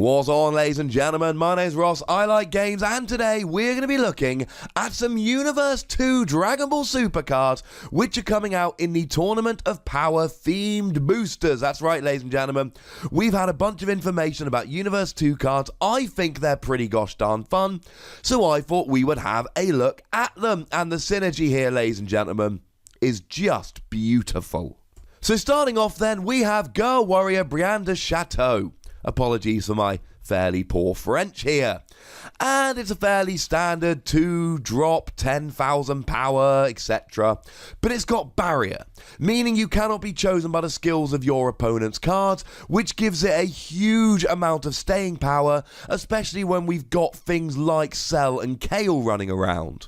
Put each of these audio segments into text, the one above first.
What's on, ladies and gentlemen? My name's Ross, I like games, and today we're going to be looking at some Universe 2 Dragon Ball Super cards, which are coming out in the Tournament of Power themed boosters. That's right, ladies and gentlemen. We've had a bunch of information about Universe 2 cards. I think they're pretty gosh darn fun, so I thought we would have a look at them. And the synergy here, ladies and gentlemen, is just beautiful. So starting off then, we have Girl Warrior Brianne de Chateau. Apologies for my fairly poor French here. And it's a fairly standard 2-drop, 10,000 power, etc. But it's got barrier, meaning you cannot be chosen by the skills of your opponent's cards, which gives it a huge amount of staying power, especially when we've got things like Cell and Kale running around.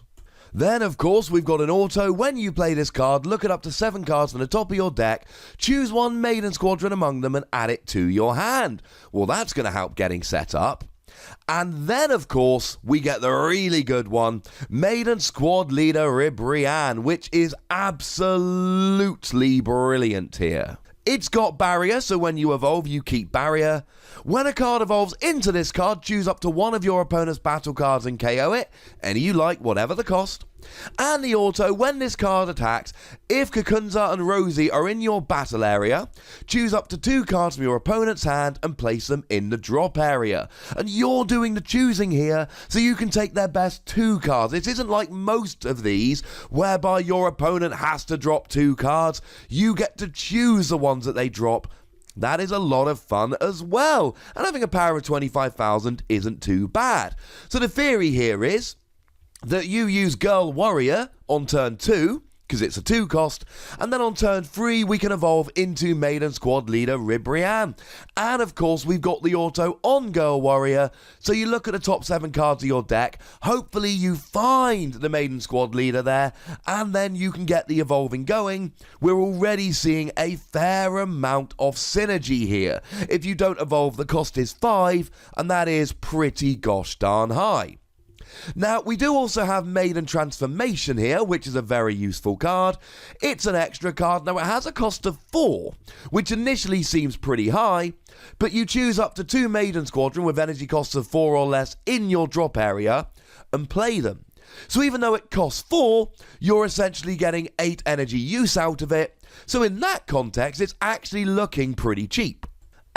Then, of course, we've got an auto. When you play this card, look at up to 7 cards from the top of your deck, choose one Maiden Squadron among them and add it to your hand. Well, that's going to help getting set up. And then, of course, we get the really good one, Maiden Squad Leader Ribrianne, which is absolutely brilliant here. It's got barrier, so when you evolve, you keep barrier. When a card evolves into this card, choose up to one of your opponent's battle cards and KO it, any you like, whatever the cost. And the auto, when this card attacks, if Kakunsa and Rozie are in your battle area, choose up to 2 cards from your opponent's hand and place them in the drop area. And you're doing the choosing here, so you can take their best 2 cards. It isn't like most of these, whereby your opponent has to drop 2 cards. You get to choose the ones that they drop. That is a lot of fun as well, and having a power of 25,000 isn't too bad. So the theory here is that you use Girl Warrior on turn 2, because it's a 2 cost, and then on turn 3 we can evolve into Maiden Squad Leader Ribrianne. And of course we've got the auto on Girl Warrior, so you look at the top 7 cards of your deck, hopefully you find the Maiden Squad Leader there, and then you can get the evolving going. We're already seeing a fair amount of synergy here. If you don't evolve, the cost is 5, and that is pretty gosh darn high. Now, we do also have Maiden Transformation here, which is a very useful card. It's an extra card. Now, it has a cost of 4, which initially seems pretty high, but you choose up to 2 Maiden Squadron with energy costs of 4 or less in your drop area and play them. So even though it costs 4, you're essentially getting 8 energy use out of it. So in that context, it's actually looking pretty cheap.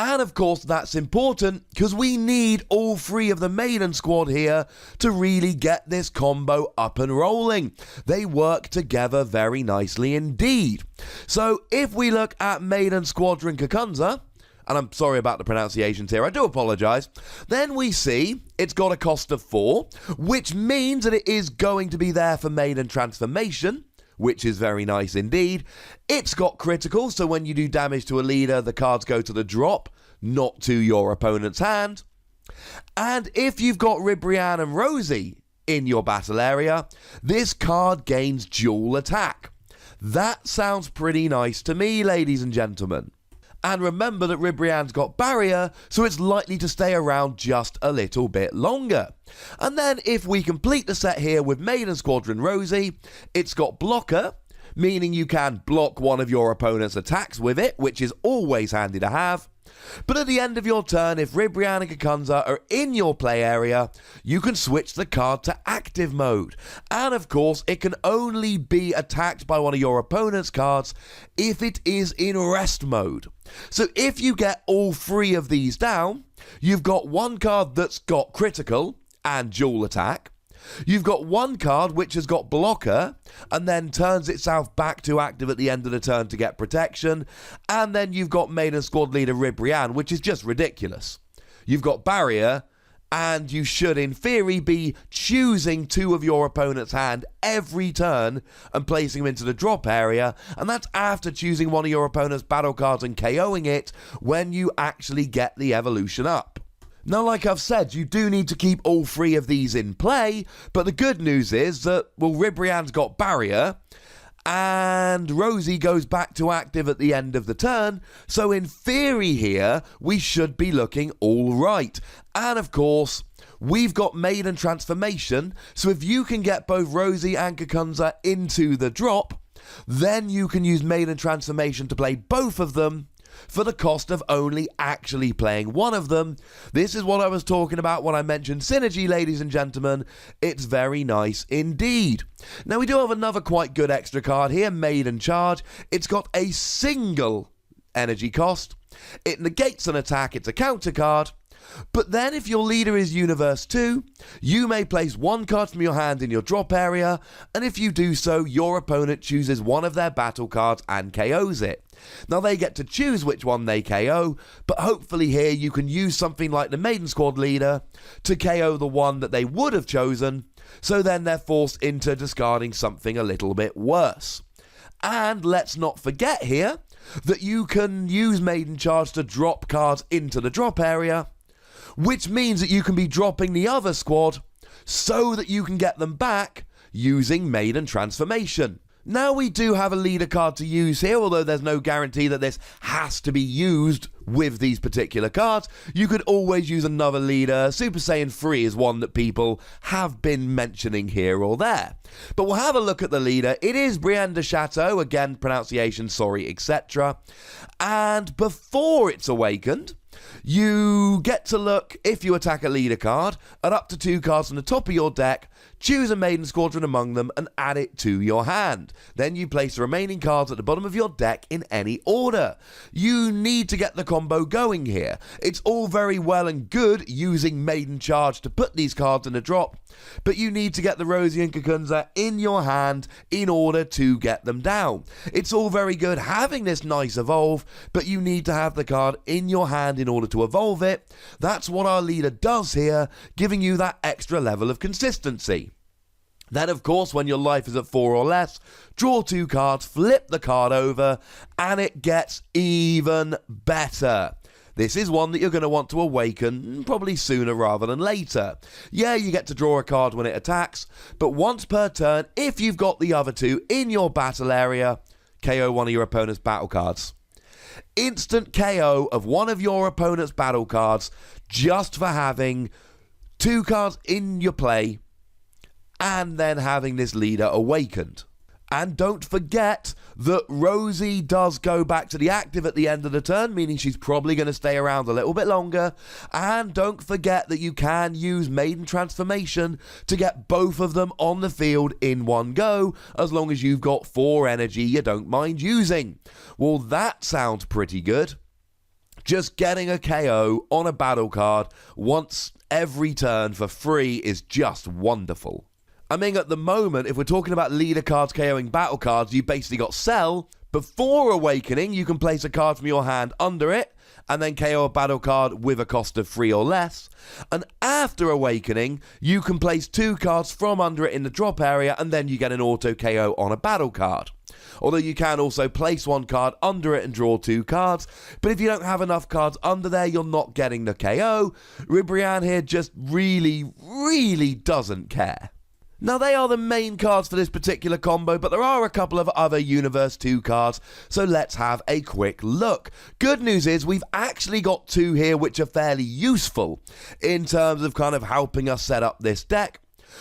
And of course that's important because we need all 3 of the Maiden Squad here to really get this combo up and rolling. They work together very nicely indeed. So if we look at Maiden Squadron Kakunsa, and I'm sorry about the pronunciations here, I do apologise, then we see it's got a cost of 4, which means that it is going to be there for Maiden Transformation, which is very nice indeed. It's got critical, so when you do damage to a leader, the cards go to the drop, not to your opponent's hand. And if you've got Ribrianne and Rozie in your battle area, this card gains dual attack. That sounds pretty nice to me, ladies and gentlemen. And remember that Ribrianne's got barrier, so it's likely to stay around just a little bit longer. And then if we complete the set here with Maiden Squadron Rozie, it's got blocker, meaning you can block one of your opponent's attacks with it, which is always handy to have. But at the end of your turn, if Ribrianne and Kakunsa are in your play area, you can switch the card to active mode. And of course, it can only be attacked by one of your opponent's cards if it is in rest mode. So if you get all 3 of these down, you've got one card that's got critical and dual attack. You've got one card which has got blocker and then turns itself back to active at the end of the turn to get protection. And then you've got Maiden Squad Leader Ribrianne, which is just ridiculous. You've got barrier, and you should in theory be choosing 2 of your opponent's hand every turn and placing them into the drop area, and that's after choosing one of your opponent's battle cards and KOing it when you actually get the evolution up. Now, like I've said, you do need to keep all 3 of these in play, but the good news is that, well, Ribrianne's got barrier, and Rozie goes back to active at the end of the turn, so in theory here, we should be looking all right. And of course, we've got Maiden Transformation, so if you can get both Rozie and Kakunsa into the drop, then you can use Maiden Transformation to play both of them, for the cost of only actually playing one of them. This is what I was talking about when I mentioned synergy, ladies and gentlemen. It's very nice indeed. Now we do have another quite good extra card here, Maiden Charge. It's got a single energy cost. It negates an attack, it's a counter card. But then if your leader is Universe 2, you may place one card from your hand in your drop area, and if you do so, your opponent chooses one of their battle cards and KOs it. Now they get to choose which one they KO, but hopefully here you can use something like the Maiden Squad leader to KO the one that they would have chosen, so then they're forced into discarding something a little bit worse. And let's not forget here that you can use Maiden Charge to drop cards into the drop area, which means that you can be dropping the other squad so that you can get them back using Maiden Transformation. Now we do have a leader card to use here, although there's no guarantee that this has to be used with these particular cards. You could always use another leader. Super Saiyan 3 is one that people have been mentioning here or there. But we'll have a look at the leader. It is Brianne de Chateau, again, pronunciation, sorry, etc. And before it's awakened, you get to look, if you attack a leader card, at up to 2 cards from the top of your deck, choose a Maiden Squadron among them and add it to your hand. Then you place the remaining cards at the bottom of your deck in any order. You need to get the combo going here. It's all very well and good using Maiden Charge to put these cards in a drop, but you need to get the Rozie and Kakunsa in your hand in order to get them down. It's all very good having this nice evolve, but you need to have the card in your hand in order to evolve it. That's what our leader does here, giving you that extra level of consistency. Then, of course, when your life is at 4 or less, draw 2 cards, flip the card over, and it gets even better. This is one that you're going to want to awaken probably sooner rather than later. Yeah, you get to draw a card when it attacks, but once per turn, if you've got the other 2 in your battle area, KO one of your opponent's battle cards. Instant KO of one of your opponent's battle cards just for having 2 cards in your play and then having this leader awakened. And don't forget that Rozie does go back to the active at the end of the turn, meaning she's probably going to stay around a little bit longer. And don't forget that you can use Maiden Transformation to get both of them on the field in one go, as long as you've got 4 energy you don't mind using. Well, that sounds pretty good. Just getting a KO on a battle card once every turn for free is just wonderful. I mean, at the moment, if we're talking about leader cards KOing battle cards, you basically got Cell. Before awakening, you can place a card from your hand under it, and then KO a battle card with a cost of 3 or less. And after awakening, you can place 2 cards from under it in the drop area, and then you get an auto KO on a battle card. Although you can also place 1 card under it and draw 2 cards, but if you don't have enough cards under there, you're not getting the KO. Ribrianne here just really doesn't care. Now, they are the main cards for this particular combo, but there are a couple of other Universe 2 cards, so let's have a quick look. Good news is we've actually got 2 here which are fairly useful in terms of kind of helping us set up this deck.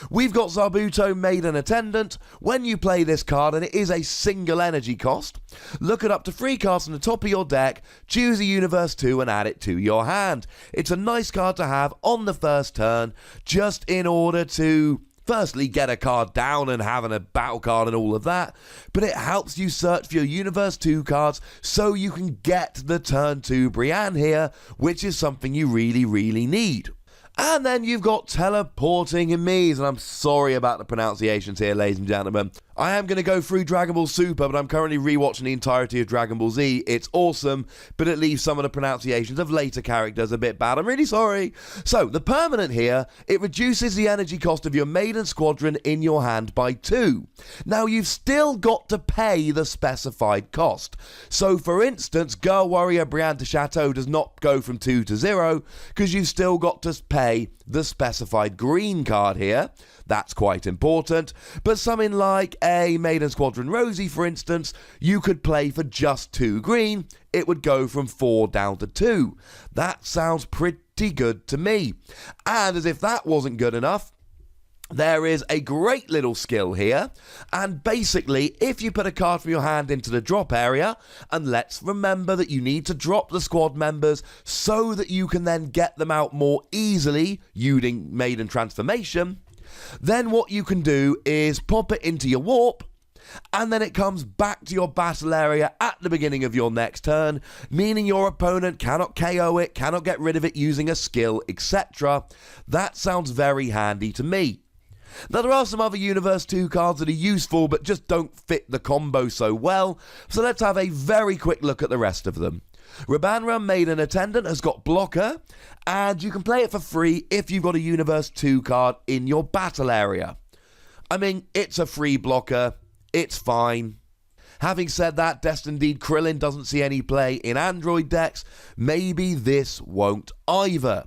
We've got ZARBUTO, Maiden Attendant. When you play this card, and it is a single energy cost, look at up to 3 cards from the top of your deck, choose a Universe 2 and add it to your hand. It's a nice card to have on the first turn, just in order to firstly get a card down and having a battle card and all of that, but it helps you search for your Universe 2 cards so you can get the turn 2 Brianne here, which is something you really need. And then you've got Teleporting Jimeze, and I'm sorry about the pronunciations here, ladies and gentlemen. I am going to go through Dragon Ball Super, but I'm currently rewatching the entirety of Dragon Ball Z. It's awesome, but it leaves some of the pronunciations of later characters a bit bad. I'm really sorry. So, the permanent here, it reduces the energy cost of your Maiden Squadron in your hand by 2. Now, you've still got to pay the specified cost. So, for instance, Girl Warrior Brianne de Chateau does not go from 2 to 0, because you've still got to pay the specified green card here. That's quite important. But something like a Maiden Squadron Rozie, for instance, you could play for just 2 green. It would go from 4 down to 2. That sounds pretty good to me. And as if that wasn't good enough, there is a great little skill here, and basically if you put a card from your hand into the drop area, and let's remember that you need to drop the squad members so that you can then get them out more easily using Maiden transformation, then what you can do is pop it into your warp, and then it comes back to your battle area at the beginning of your next turn, meaning your opponent cannot KO it, cannot get rid of it using a skill, etc. That sounds very handy to me. Now, there are some other Universe 2 cards that are useful but just don't fit the combo so well, so let's have a very quick look at the rest of them. RABANRA Maiden Attendant has got Blocker, and you can play it for free if you've got a Universe 2 card in your battle area. I mean, it's a free blocker, it's fine. Having said that, Destined Krillin doesn't see any play in Android decks, maybe this won't either.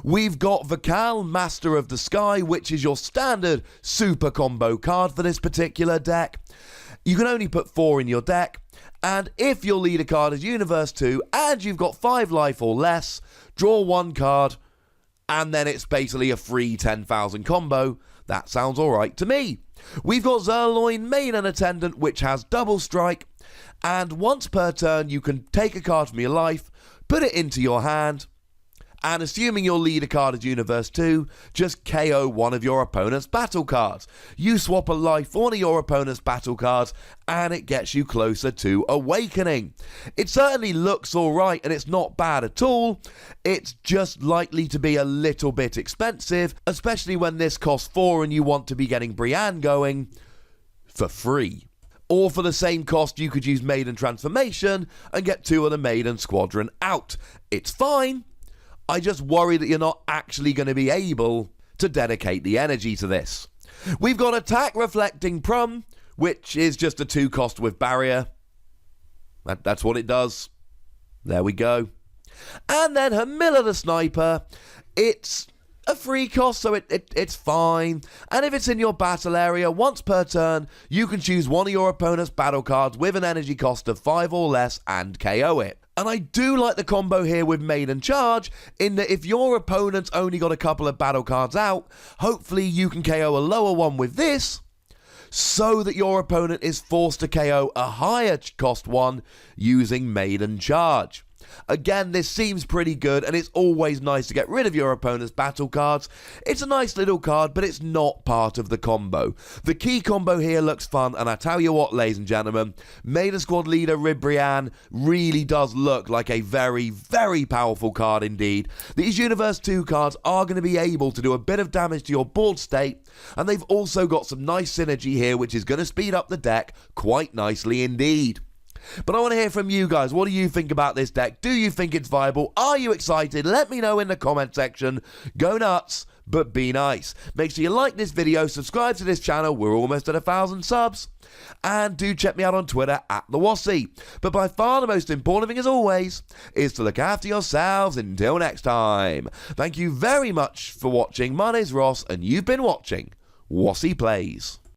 We've got Vikal, Master of the Sky, which is your standard super combo card for this particular deck. You can only put 4 in your deck, and if your leader card is Universe 2 and you've got 5 life or less, draw 1 card, and then it's basically a free 10,000 combo. That sounds alright to me. We've got ZIRLOIN Maiden Attendant, which has double strike, and once per turn you can take a card from your life, put it into your hand, and assuming your leader card is Universe 2, just KO one of your opponent's battle cards. You swap a life for one of your opponent's battle cards, and it gets you closer to Awakening. It certainly looks alright, and it's not bad at all. It's just likely to be a little bit expensive, especially when this costs 4 and you want to be getting Brianne going for free. Or for the same cost, you could use Maiden Transformation and get 2 of the Maiden Squadron out. It's fine. I just worry that you're not actually going to be able to dedicate the energy to this. We've got Attack Reflecting Prum, which is just a 2 cost with Barrier. That's what it does. There we go. And then Hermilla the Sniper. It's a free cost, so it's fine. And if it's in your battle area, once per turn, you can choose one of your opponent's battle cards with an energy cost of 5 or less and KO it. And I do like the combo here with Maiden Charge, in that if your opponent's only got a couple of battle cards out, hopefully you can KO a lower one with this, so that your opponent is forced to KO a higher cost one using Maiden Charge. Again, this seems pretty good, and it's always nice to get rid of your opponent's battle cards. It's a nice little card, but it's not part of the combo. The key combo here looks fun, and I tell you what, ladies and gentlemen, Maiden Squad leader Ribrianne really does look like a very, very powerful card indeed. These Universe 2 cards are going to be able to do a bit of damage to your board state, and they've also got some nice synergy here, which is going to speed up the deck quite nicely indeed. But I want to hear from you guys. What do you think about this deck? Do you think it's viable? Are you excited? Let me know in the comment section. Go nuts, but be nice. Make sure you like this video, subscribe to this channel. We're almost at 1,000 subs. And do check me out on Twitter at the Wossy. But by far the most important thing, as always, is to look after yourselves until next time. Thank you very much for watching. My name's Ross, and you've been watching Wossy Plays.